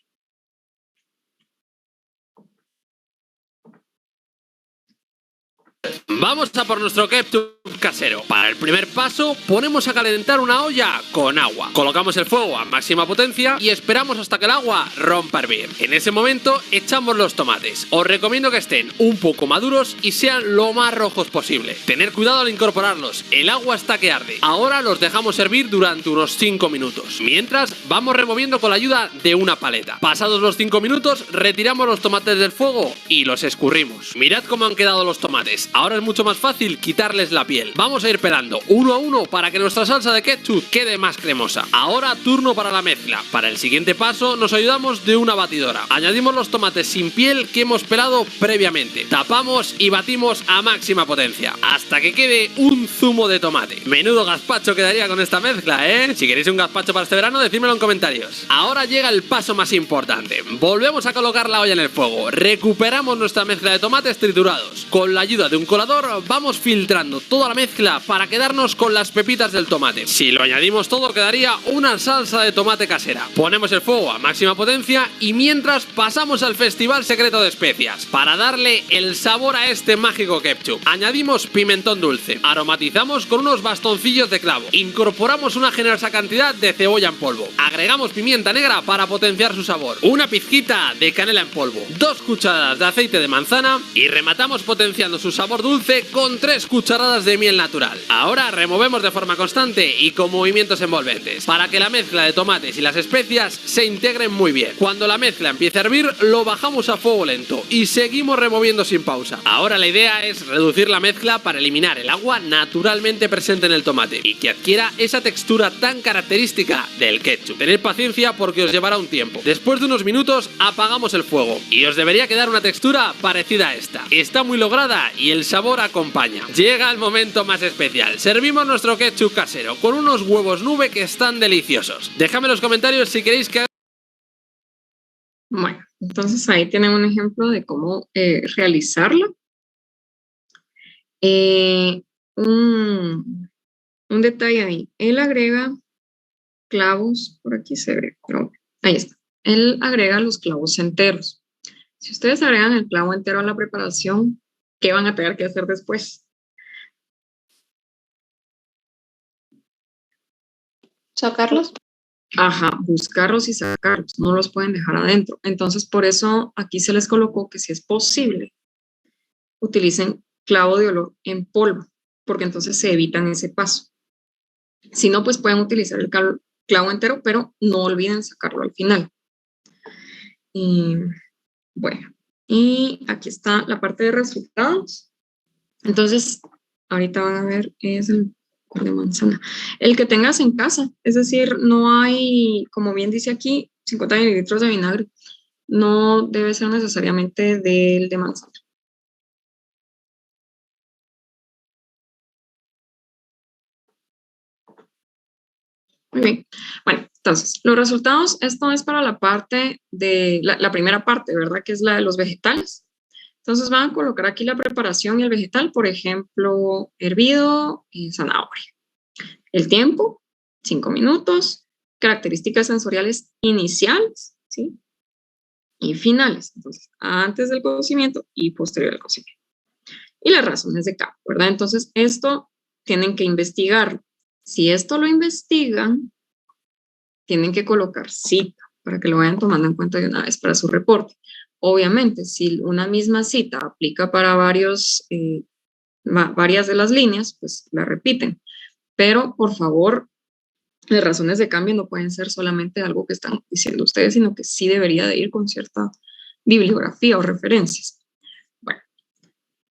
Vamos a por nuestro ketchup casero. Para el primer paso, ponemos a calentar una olla con agua. Colocamos el fuego a máxima potencia y esperamos hasta que el agua rompa a hervir. En ese momento, echamos los tomates. Os recomiendo que estén un poco maduros y sean lo más rojos posible. Tener cuidado al incorporarlos, el agua está que arde. Ahora los dejamos hervir durante unos 5 minutos. Mientras, vamos removiendo con la ayuda de una paleta. Pasados los 5 minutos, retiramos los tomates del fuego y los escurrimos. Mirad cómo han quedado los tomates. Ahora es mucho más fácil quitarles la piel. Vamos a ir pelando uno a uno para que nuestra salsa de ketchup quede más cremosa. Ahora turno para la mezcla. Para el siguiente paso nos ayudamos de una batidora. Añadimos los tomates sin piel que hemos pelado previamente. Tapamos y batimos a máxima potencia hasta que quede un zumo de tomate. Menudo gazpacho quedaría con esta mezcla, ¿eh? Si queréis un gazpacho para este verano, decídmelo en comentarios. Ahora llega el paso más importante. Volvemos a colocar la olla en el fuego. Recuperamos nuestra mezcla de tomates triturados. Con la ayuda de un colador vamos filtrando toda la mezcla para quedarnos con las pepitas del tomate. Si lo añadimos todo quedaría una salsa de tomate casera. Ponemos el fuego a máxima potencia y mientras pasamos al festival secreto de especias para darle el sabor a este mágico ketchup. Añadimos pimentón dulce, aromatizamos con unos bastoncillos de clavo, incorporamos una generosa cantidad de cebolla en polvo, agregamos pimienta negra para potenciar su sabor, una pizquita de canela en polvo, 2 cucharadas de aceite de manzana y rematamos potenciando su sabor dulce con 3 cucharadas de miel natural. Ahora removemos de forma constante y con movimientos envolventes para que la mezcla de tomates y las especias se integren muy bien. Cuando la mezcla empiece a hervir, lo bajamos a fuego lento y seguimos removiendo sin pausa. Ahora la idea es reducir la mezcla para eliminar el agua naturalmente presente en el tomate y que adquiera esa textura tan característica del ketchup. Tened paciencia porque os llevará un tiempo. Después de unos minutos apagamos el fuego y os debería quedar una textura parecida a esta. Está muy lograda y el sabor acompaña. Llega el momento más especial. Servimos nuestro ketchup casero con unos huevos nube que están deliciosos. Déjame en los comentarios si queréis que... Bueno, entonces ahí tienen un ejemplo de cómo realizarlo. Un detalle ahí. Él agrega clavos, por aquí se ve, pero ahí está. Él agrega los clavos enteros. Si ustedes agregan el clavo entero a la preparación, ¿qué van a tener que hacer después? ¿Sacarlos? Ajá, buscarlos y sacarlos, no los pueden dejar adentro. Entonces, por eso aquí se les colocó que si es posible, utilicen clavo de olor en polvo, porque entonces se evitan ese paso. Si no, pues pueden utilizar el clavo entero, pero no olviden sacarlo al final. Y bueno, y aquí está la parte de resultados. Entonces, ahorita van a ver, es el de manzana. El que tengas en casa, es decir, no hay, como bien dice aquí, 50 mililitros de vinagre. No debe ser necesariamente del de manzana. Muy bien. Bueno, entonces, los resultados, esto es para la parte de, la primera parte, ¿verdad? Que es la de los vegetales. Entonces van a colocar aquí la preparación y el vegetal, por ejemplo, hervido y zanahoria. El tiempo, 5 minutos. Características sensoriales iniciales, ¿sí? Y finales, entonces, antes del cocimiento y posterior al cocimiento. Y las razones de cambio, ¿verdad? Entonces, esto tienen que investigarlo. Si esto lo investigan, tienen que colocar cita para que lo vayan tomando en cuenta de una vez para su reporte. Obviamente, si una misma cita aplica para varias de las líneas, pues la repiten. Pero, por favor, las razones de cambio no pueden ser solamente algo que están diciendo ustedes, sino que sí debería de ir con cierta bibliografía o referencias. Bueno,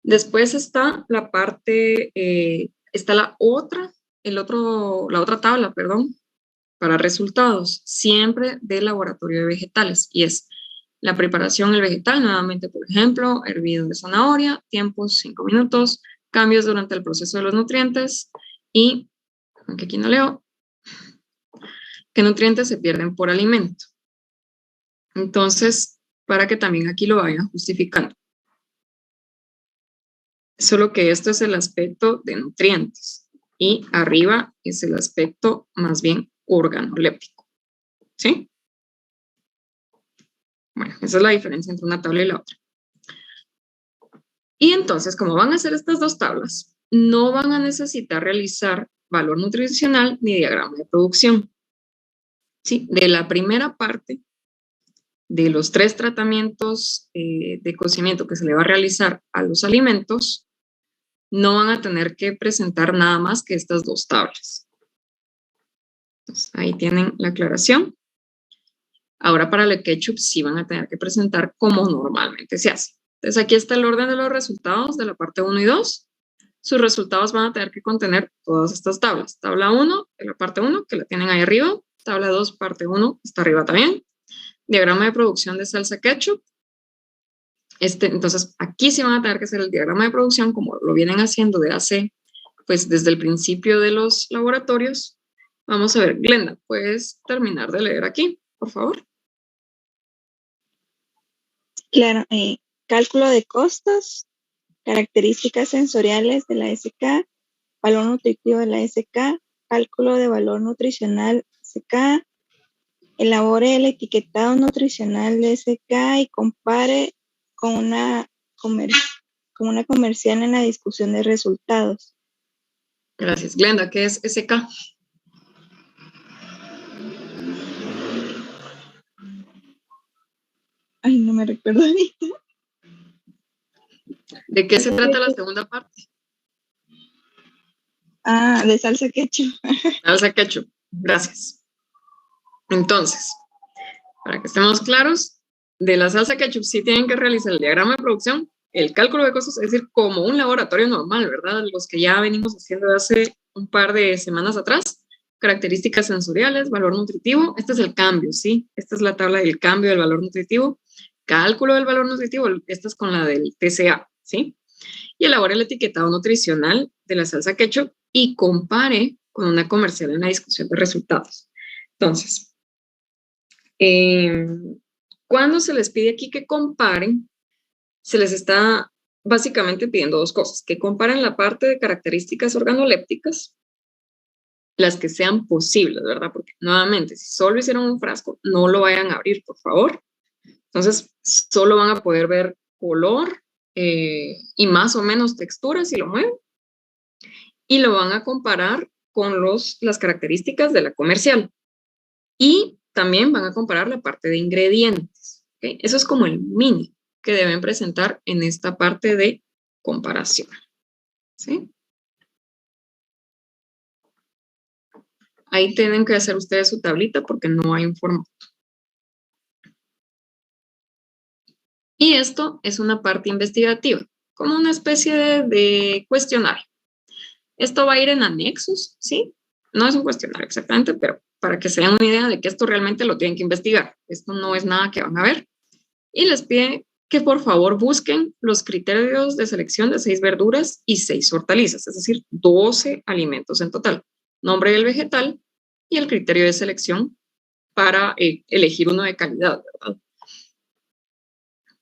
después está la parte, está la otra tabla, perdón, para resultados, siempre del laboratorio de vegetales, y es la preparación del vegetal, nuevamente, por ejemplo, hervido de zanahoria, tiempos 5 minutos, cambios durante el proceso de los nutrientes, y, aunque aquí no leo, ¿qué nutrientes se pierden por alimento? Entonces, para que también aquí lo vayan justificando. Solo que esto es el aspecto de nutrientes, y arriba es el aspecto más bien organoléptico, ¿sí? Bueno, esa es la diferencia entre una tabla y la otra. Y entonces, como van a hacer estas dos tablas, no van a necesitar realizar valor nutricional ni diagrama de producción. ¿Sí? De la primera parte, de los 3 tratamientos de cocimiento que se le va a realizar a los alimentos, no van a tener que presentar nada más que estas 2 tablas. Entonces, ahí tienen la aclaración. Ahora para el ketchup sí van a tener que presentar como normalmente se hace. Entonces aquí está el orden de los resultados de la parte 1 y 2. Sus resultados van a tener que contener todas estas tablas. Tabla 1 de la parte 1, que la tienen ahí arriba. Tabla 2, parte 1, está arriba también. Diagrama de producción de salsa ketchup. Entonces aquí sí van a tener que hacer el diagrama de producción como lo vienen haciendo desde el principio de los laboratorios. Vamos a ver, Glenda, ¿puedes terminar de leer aquí, por favor? Claro, cálculo de costos, características sensoriales de la SK, valor nutritivo de la SK, cálculo de valor nutricional SK, elabore el etiquetado nutricional de SK y compare con una comercial en la discusión de resultados. Gracias. Glenda, ¿qué es SK? Ay, no me recuerdo ahorita. ¿De qué se trata la segunda parte? Ah, de salsa ketchup. Salsa ketchup, gracias. Entonces, para que estemos claros, de la salsa ketchup sí tienen que realizar el diagrama de producción, el cálculo de costos, es decir, como un laboratorio normal, ¿verdad? Los que ya venimos haciendo hace un par de semanas atrás. Características sensoriales, valor nutritivo, este es el cambio, ¿sí? Esta es la tabla del cambio del valor nutritivo. Cálculo del valor nutritivo, esta es con la del TCA, ¿sí? Y elabore el etiquetado nutricional de la salsa ketchup y compare con una comercial en la discusión de resultados. Entonces, cuando se les pide aquí que comparen, se les está básicamente pidiendo dos cosas: que comparen la parte de características organolépticas, las que sean posibles, ¿verdad? Porque nuevamente, si solo hicieron un frasco, no lo vayan a abrir, por favor. Entonces, solo van a poder ver color y más o menos textura si lo mueven. Y lo van a comparar con las características de la comercial. Y también van a comparar la parte de ingredientes. ¿Okay? Eso es como el mínimo que deben presentar en esta parte de comparación. ¿Sí? Ahí tienen que hacer ustedes su tablita porque no hay un formato. Y esto es una parte investigativa, como una especie de cuestionario. Esto va a ir en anexos, ¿sí? No es un cuestionario exactamente, pero para que se den una idea de que esto realmente lo tienen que investigar. Esto no es nada que van a ver. Y les pide que por favor busquen los criterios de selección de 6 verduras y 6 hortalizas, es decir, 12 alimentos en total. Nombre del vegetal y el criterio de selección para elegir uno de calidad, ¿verdad?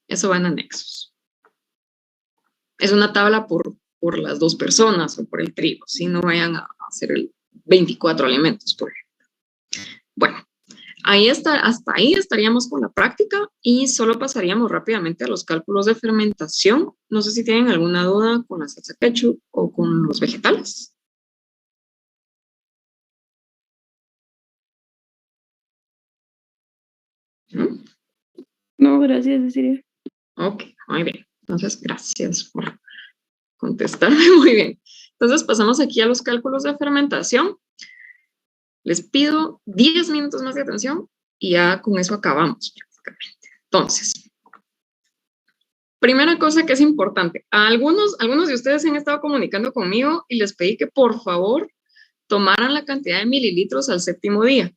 Eso va en anexos. Es una tabla por las 2 personas o por el trío, si no vayan a hacer el 24 alimentos, por ejemplo. Bueno, hasta ahí estaríamos con la práctica y solo pasaríamos rápidamente a los cálculos de fermentación. No sé si tienen alguna duda con la salsa ketchup o con los vegetales. ¿No? No, gracias, Cecilia. Ok, muy bien. Entonces, gracias por contestarme muy bien. Entonces, pasamos aquí a los cálculos de fermentación. Les pido 10 minutos más de atención y ya con eso acabamos prácticamente. Entonces, primera cosa que es importante. Algunos de ustedes se han estado comunicando conmigo y les pedí que por favor tomaran la cantidad de mililitros al 7º día.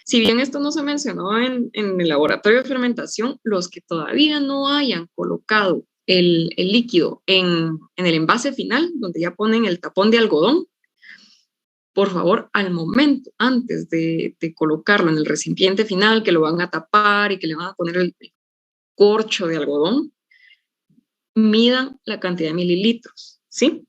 Si bien esto no se mencionó en el laboratorio de fermentación, los que todavía no hayan colocado el líquido en el envase final, donde ya ponen el tapón de algodón, por favor, al momento, antes de colocarlo en el recipiente final, que lo van a tapar y que le van a poner el corcho de algodón, midan la cantidad de mililitros, ¿sí?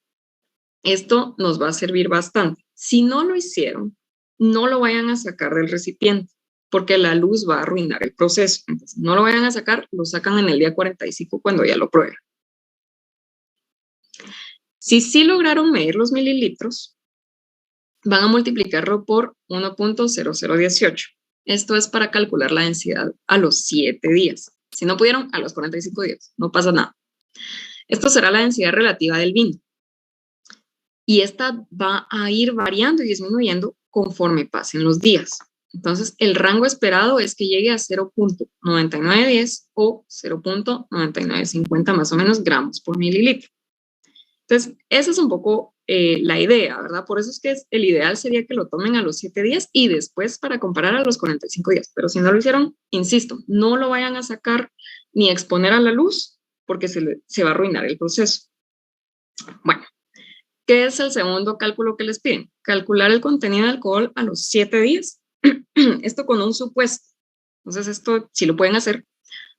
Esto nos va a servir bastante. Si no lo hicieron, no lo vayan a sacar del recipiente, porque la luz va a arruinar el proceso. Entonces, no lo vayan a sacar, lo sacan en el día 45 cuando ya lo prueben. Si sí lograron medir los mililitros, van a multiplicarlo por 1.0018. Esto es para calcular la densidad a los 7 días. Si no pudieron, a los 45 días. No pasa nada. Esto será la densidad relativa del vino. Y esta va a ir variando y disminuyendo conforme pasen los días. Entonces, el rango esperado es que llegue a 0.9910 o 0.9950 más o menos gramos por mililitro. Entonces, esa es un poco la idea, ¿verdad? Por eso es que el ideal sería que lo tomen a los 7 días y después para comparar a los 45 días. Pero si no lo hicieron, insisto, no lo vayan a sacar ni a exponer a la luz porque se va a arruinar el proceso. Bueno, ¿qué es el segundo cálculo que les piden? Calcular el contenido de alcohol a los 7 días. Esto con un supuesto. Entonces, esto sí lo pueden hacer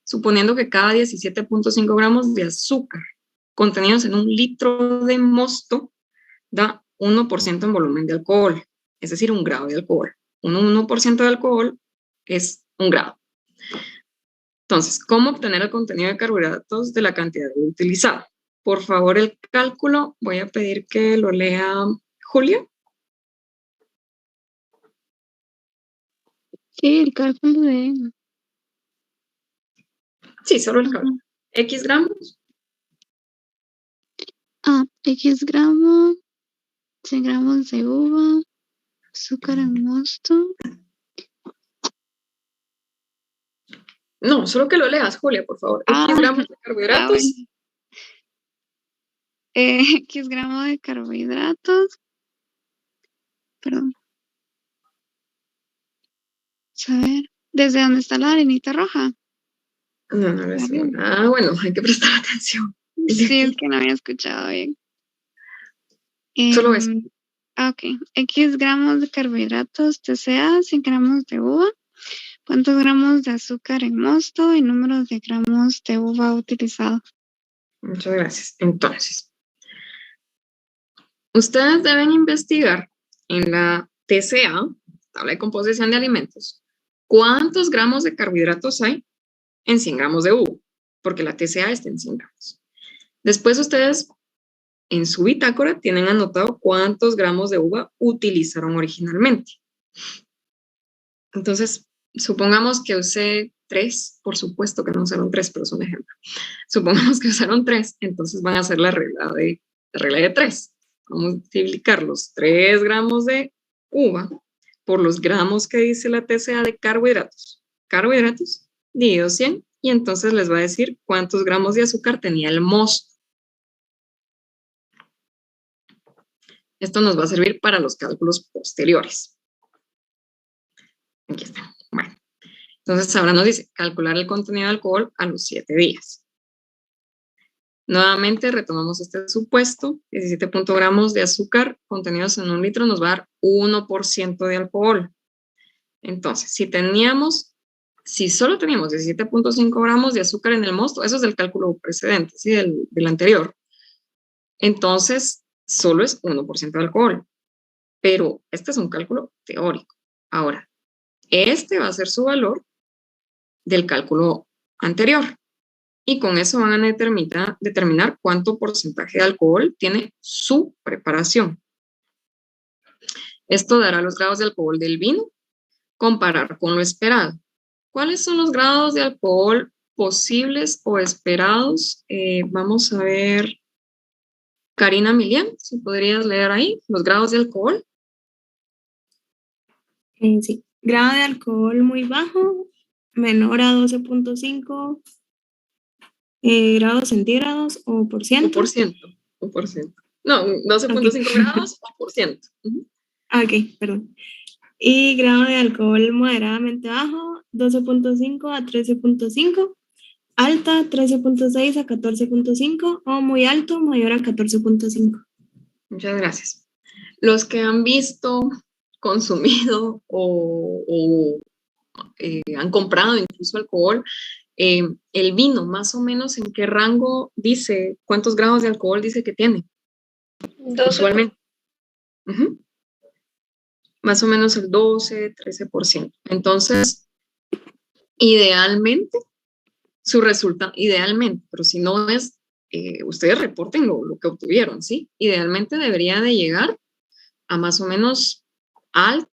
suponiendo que cada 17.5 gramos de azúcar contenidos en 1 litro de mosto da 1% en volumen de alcohol, es decir, 1 grado de alcohol. Un 1% de alcohol es 1 grado. Entonces, ¿cómo obtener el contenido de carbohidratos de la cantidad utilizada? Por favor, el cálculo, voy a pedir que lo lea Julia. Sí, el cálculo de... Sí, solo el cálculo. X gramos. X gramos, 100 gramos de uva, azúcar en mosto. No, solo que lo leas, Julia, por favor. X gramos de carbohidratos. Bueno. X gramos de carbohidratos. Perdón. A ver, ¿desde dónde está la arenita roja? No lo sé. Bueno, hay que prestar atención. Sí, es que no había escuchado bien. Solo eso. Ok. X gramos de carbohidratos TCA, 100 gramos de uva. ¿Cuántos gramos de azúcar en mosto y números de gramos de uva utilizado? Muchas gracias. Entonces, ustedes deben investigar en la TCA, tabla de composición de alimentos, cuántos gramos de carbohidratos hay en 100 gramos de uva, porque la TCA está en 100 gramos. Después ustedes en su bitácora tienen anotado cuántos gramos de uva utilizaron originalmente. Entonces, supongamos que usé 3, por supuesto que no usaron 3, pero es un ejemplo. Supongamos que usaron 3, entonces van a hacer la regla de 3. Vamos a multiplicar los 3 gramos de uva por los gramos que dice la TCA de carbohidratos. Carbohidratos dividido 100, y entonces les va a decir cuántos gramos de azúcar tenía el mosto. Esto nos va a servir para los cálculos posteriores. Aquí está. Bueno, entonces ahora nos dice calcular el contenido de alcohol a los 7 días. Nuevamente retomamos este supuesto. 17 gramos de azúcar contenidos en 1 litro nos va a dar 1% de alcohol. Entonces, si solo teníamos 17.5 gramos de azúcar en el mosto, eso es del cálculo precedente, ¿sí? del anterior. Entonces, solo es 1% de alcohol. Pero este es un cálculo teórico. Ahora, este va a ser su valor del cálculo anterior. Y con eso van a determinar cuánto porcentaje de alcohol tiene su preparación. Esto dará los grados de alcohol del vino, comparar con lo esperado. ¿Cuáles son los grados de alcohol posibles o esperados? Vamos a ver, Karina Milian, si podrías leer ahí los grados de alcohol. Sí, grado de alcohol muy bajo, menor a 12.5 grados centígrados o por ciento. Un por ciento. No, 12.5 grados o por ciento. Ok, perdón. Y grado de alcohol moderadamente bajo, 12.5 a 13.5. Alta, 13.6 a 14.5. O muy alto, mayor a 14.5. Muchas gracias. Los que han visto, consumido o han comprado incluso alcohol, el vino, más o menos, ¿en qué rango dice? ¿Cuántos grados de alcohol dice que tiene? 12. Usualmente. Más o menos el 12, 13%. Entonces, idealmente, su resultado, idealmente, pero si no es, ustedes reporten lo que obtuvieron, ¿sí? Idealmente debería de llegar a más o menos alto.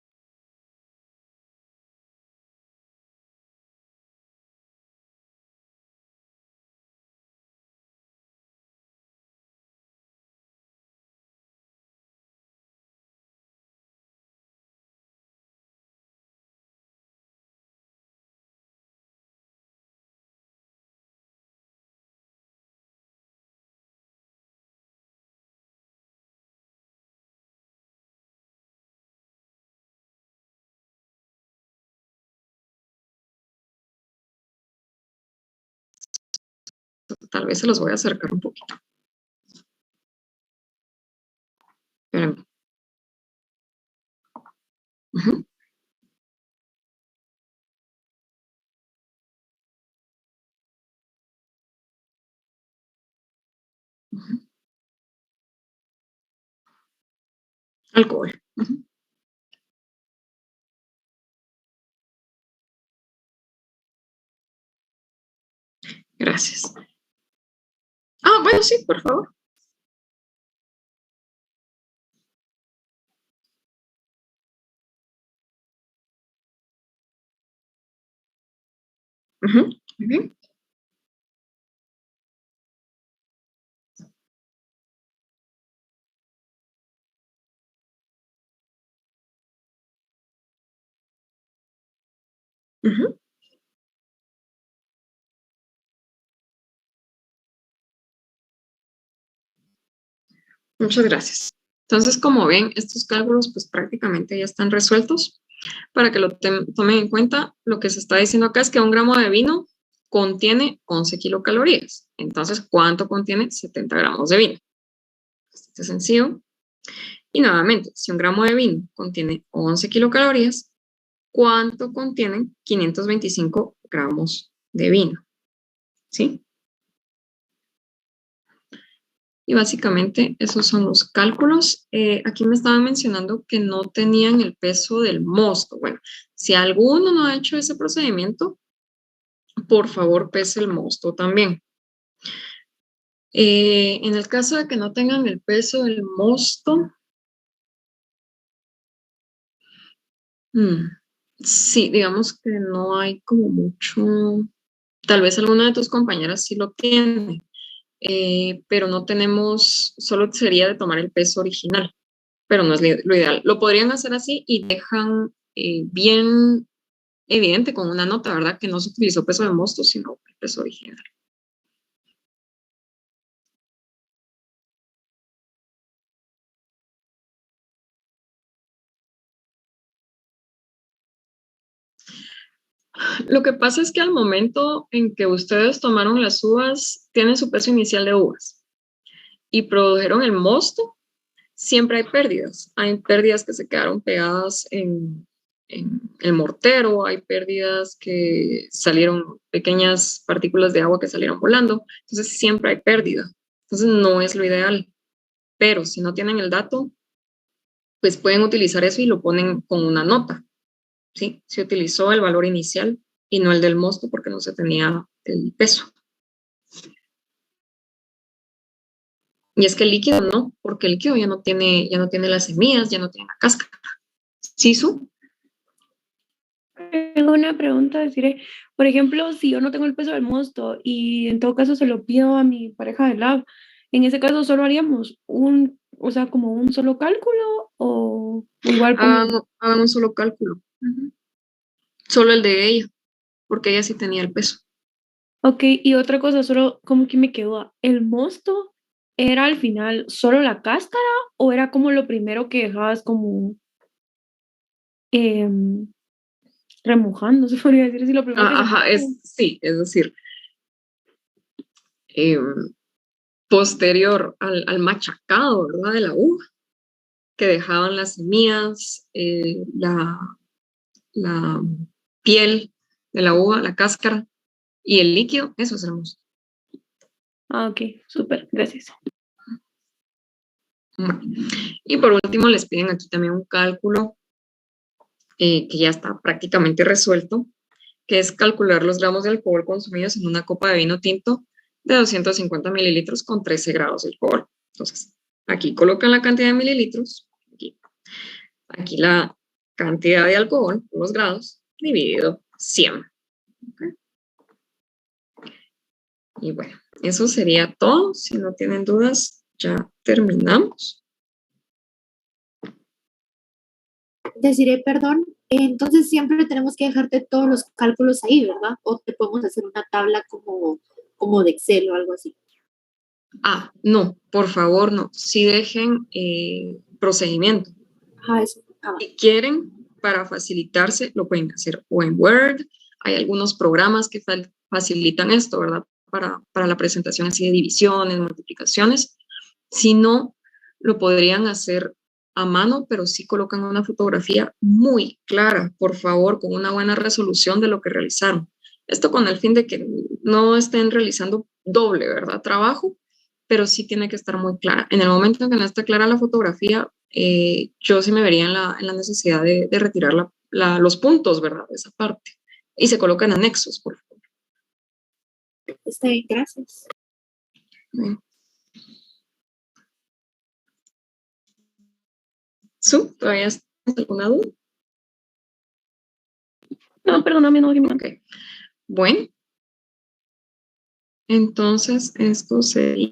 Tal vez se los voy a acercar un poquito. Espérenme. Alcohol. Gracias. Bueno, sí, por favor. Muy bien. Muchas gracias. Entonces, como ven, estos cálculos pues prácticamente ya están resueltos. Para que lo tomen en cuenta, lo que se está diciendo acá es que 1 gramo de vino contiene 11 kilocalorías. Entonces, ¿cuánto contiene 70 gramos de vino? Este es sencillo. Y nuevamente, si un gramo de vino contiene 11 kilocalorías, ¿cuánto contienen 525 gramos de vino? ¿Sí? Y básicamente esos son los cálculos. Aquí me estaban mencionando que no tenían el peso del mosto. Bueno, si alguno no ha hecho ese procedimiento, por favor pese el mosto también. En el caso de que no tengan el peso del mosto, sí, digamos que no hay como mucho, tal vez alguna de tus compañeras sí lo tiene, pero no tenemos, solo sería de tomar el peso original, pero no es lo ideal. Lo podrían hacer así y dejan bien evidente con una nota, ¿verdad? Que no se utilizó peso de mosto, sino el peso original. Lo que pasa es que al momento en que ustedes tomaron las uvas, tienen su peso inicial de uvas y produjeron el mosto, siempre hay pérdidas. Hay pérdidas que se quedaron pegadas en el mortero, hay pérdidas que salieron, pequeñas partículas de agua que salieron volando. Entonces siempre hay pérdida. Entonces no es lo ideal. Pero si no tienen el dato, pues pueden utilizar eso y lo ponen con una nota. ¿Sí? Se utilizó el valor inicial y no el del mosto porque no se tenía el peso. Y es que el líquido no, porque el líquido ya no tiene las semillas, ya no tiene la cáscara. ¿Sí, Su? Tengo una pregunta, deciré, por ejemplo, si yo no tengo el peso del mosto y en todo caso se lo pido a mi pareja de lab, en ese caso solo haríamos como un solo cálculo o igual como... Hagan un solo cálculo. Solo el de ella, porque ella sí tenía el peso. Ok, y otra cosa, solo como que me quedó, ¿el mosto era al final solo la cáscara o era como lo primero que dejabas como remojando, se podría decir, si lo primero que Ajá, sí, es decir, posterior al machacado, ¿verdad? De la uva, que dejaban las semillas, la piel de la uva, la cáscara y el líquido, eso es el mosto. Ah, ok, súper, gracias. Y por último les piden aquí también un cálculo que ya está prácticamente resuelto, que es calcular los gramos de alcohol consumidos en una copa de vino tinto de 250 mililitros con 13 grados de alcohol. Entonces, aquí colocan la cantidad de mililitros, aquí la cantidad de alcohol, los grados, dividido 100. ¿Okay? Y bueno, eso sería todo. Si no tienen dudas, ya terminamos. Deciré, perdón, entonces siempre tenemos que dejarte todos los cálculos ahí, ¿verdad? O te podemos hacer una tabla como de Excel o algo así. No, por favor, no. Sí dejen procedimiento. Eso. Si quieren, para facilitarse, lo pueden hacer o en Word. Hay algunos programas que facilitan esto, ¿verdad? Para la presentación así de divisiones, multiplicaciones. Si no, lo podrían hacer a mano, pero sí colocan una fotografía muy clara, por favor, con una buena resolución de lo que realizaron. Esto con el fin de que no estén realizando doble, ¿verdad? Trabajo, pero sí tiene que estar muy clara. En el momento en que no esté clara la fotografía, yo sí me vería en la necesidad de retirar los puntos, ¿verdad? De esa parte. Y se colocan anexos, por favor. Está bien, gracias. Bien. ¿Su? ¿Todavía tienes alguna duda? No, perdóname, no. Ok. Bueno. Entonces, esto sería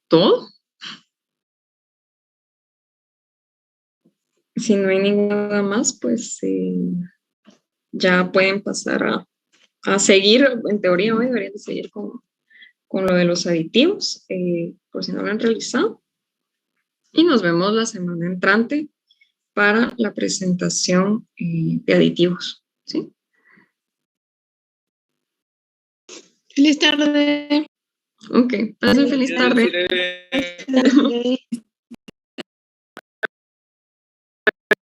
todo. Si no hay ninguna más, pues ya pueden pasar a seguir. En teoría, hoy deberían de seguir con lo de los aditivos, por si no lo han realizado. Y nos vemos la semana entrante para la presentación de aditivos. ¿Sí? Feliz tarde. Ok, pasen feliz tarde. Desiree.